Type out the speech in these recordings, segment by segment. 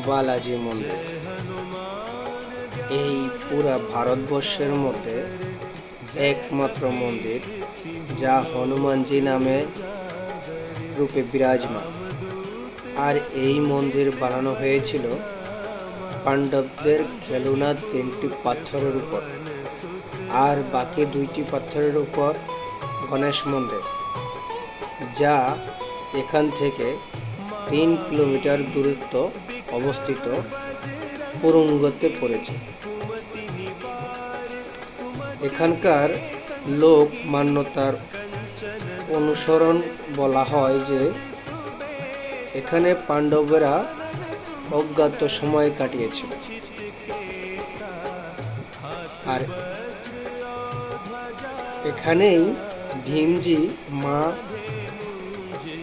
বালাজি মন্দির। এই পুরা ভারতবর্ষের মধ্যে একমাত্র মন্দির যা হনুমানজি নামে রূপে বিরাজমান। আর এই মন্দির বানানো হয়েছিল পাণ্ডবদের খেলনা 3টি পাথরের উপর, আর বাকি 2টি পাথরের উপর গণেশ মন্দির, যা এখান থেকে 3 কিলোমিটার দূরত্ব অবস্থিত পুরুঙ্গতে পড়েছে। এখানকার লোক মান্যতার অনুসরণ বলা হয় যে এখানে পাণ্ডবেরা অজ্ঞাত সময় কাটিয়েছিল, আর এখানেই ভীমজি মা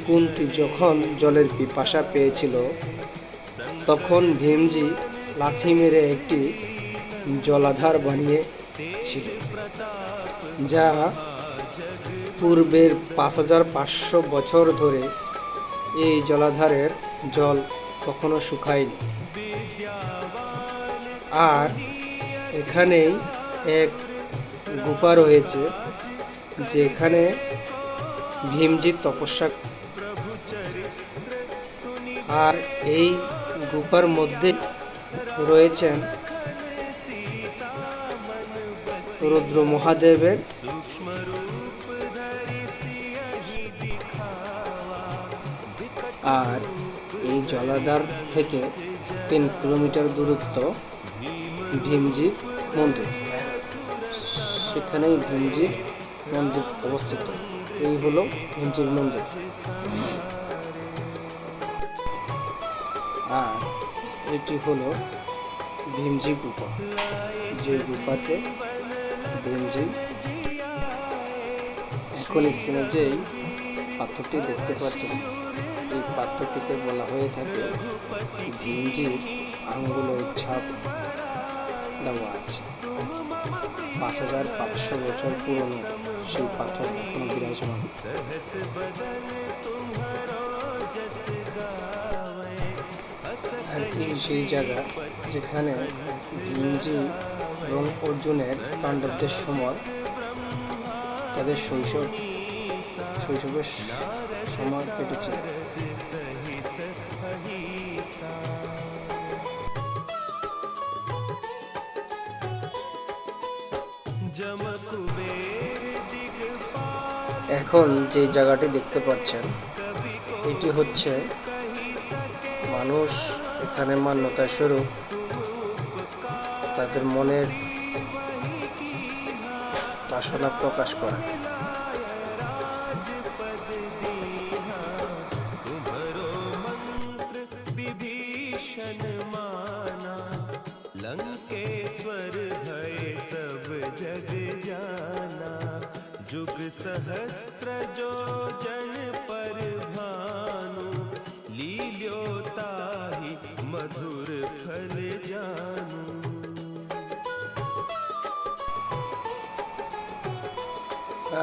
কুন্তী যখন জলের পিপাসা পেয়েছিল, তখন ভীমজি লাথি মেরে একটি জলাধার বানিয়েছিল, যা পূর্বের 5500 বছর ধরে এই জলাধারের জল কখনো শুকায়নি। আর এখানেই এক গুফা রয়েছে, যেখানে ভীমজি তপস্যা, আর এই গুফার মধ্যে রয়েছেন রুদ্র মহাদেবের আর এই জলাধার থেকে 3 কিলোমিটার দূরত্ব ভীমজি মন্দির, সেখানেই ভীমজি মন্দির অবস্থিত। এই হলো ভীমজির মন্দির। আর এটি হলো ভীমজি গুফা, যে গুফাতে ভীমজি এখন স্ক্রিনে যেই পাথরটি দেখতে পাচ্ছেন, এই পাথরটিতে বলা হয়ে থাকে ভীমজির আঙ্গুলের ছাপ দেওয়া আছে। 5500 বছর পুরনো সেই পাথর এখনো বিরাজমান। আর এই সেই জায়গা যেখানে ভীমজি এবং অর্জুনের পাণ্ডবদের সময় তাদের শৈশবের সময় কেটেছে। এখন যে জায়গাটি দেখতে পাচ্ছেন, এটি হচ্ছে মানুষ এখানে মান্যতা স্বরূপ তাদের মনের বাসনা প্রকাশ করে। लंकेश्वर भय सब जग जाना, जुग सहस्त्र जो जन पर भानु, लील्योताहि मधुर फल जानू।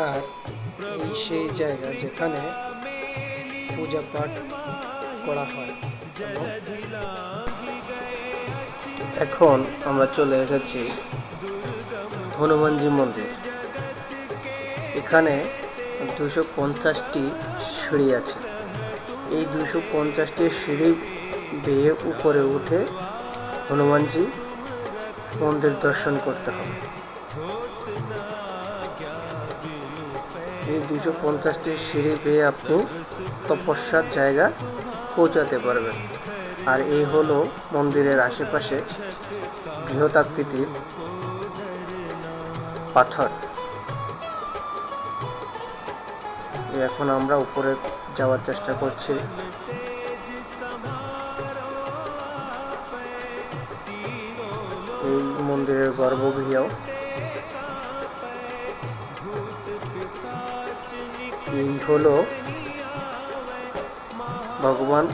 আর এই সেই জায়গা যেখানে পূজা পাঠ করা হয়। এখন আমরা চলে এসেছি হনুমানজি মন্দির। এখানে 250টি সিঁড়ি আছে। এই 250টি সিঁড়ি বেয়ে উপরে উঠে হনুমানজি মন্দির দর্শন করতে হবে। এই 250টি সিঁড়ি বেয়ে আপনি তপস্যার জায়গা পৌঁছাতে পারবেন। আর এই হলো মন্দিরের আশেপাশে বৃহৎ আকৃতির পাথর। এখন আমরা উপরে যাওয়ার চেষ্টা করছি। এই মন্দিরের গর্ভগৃহ। এই হলো ভগবান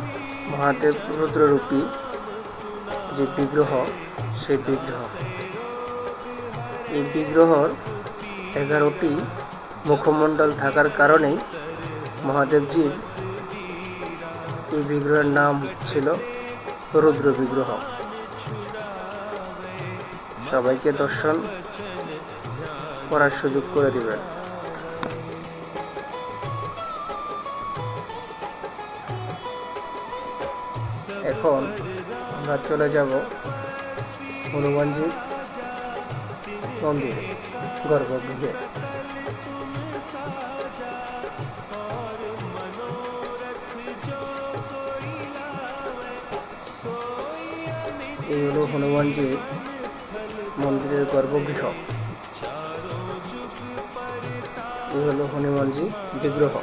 মহাদেব রুদ্ররূপী যে বিগ্রহ, সেই বিগ্রহ। এই বিগ্রহর 11টি মুখমণ্ডল থাকার কারণেই মহাদেবজির এই বিগ্রহের নাম ছিল রুদ্র বিগ্রহ। সবাইকে দর্শন করার সুযোগ করে দিবেন। এখন আমরা চলে যাব হনুমানজি মন্দিরে, গর্ভগৃহে। এই হলো হনুমানজি মন্দিরের গর্ভগৃহ। এই হলো হনুমানজি বিগ্রহ।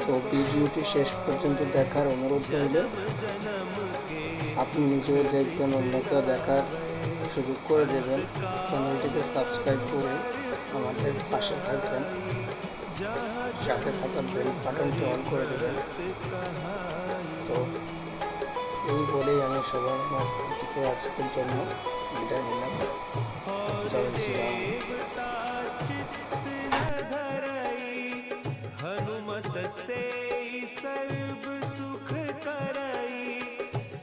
তো ভিডিওটি শেষ পর্যন্ত দেখার অনুরোধ রইল। আপনি নিজেও দেখবেন, অন্যকেও দেখার সুযোগ করে দেবেন। চ্যানেলটিকে সাবস্ক্রাইব করে আমাদের পাশে থাকবেন, সাথে থাকা বেল বাটনটি অন করে দেবেন। তো এই বলেই আমি সবার মাঝ থেকে আজকের জন্য বিদায় নিলাম। জয় শ্রীরাম। हनुमत से सर्व सुख करई,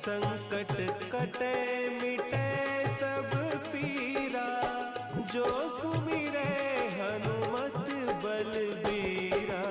संकट कटे मिटे सब पीरा, जो सुमिरे हनुमत बलबीरा।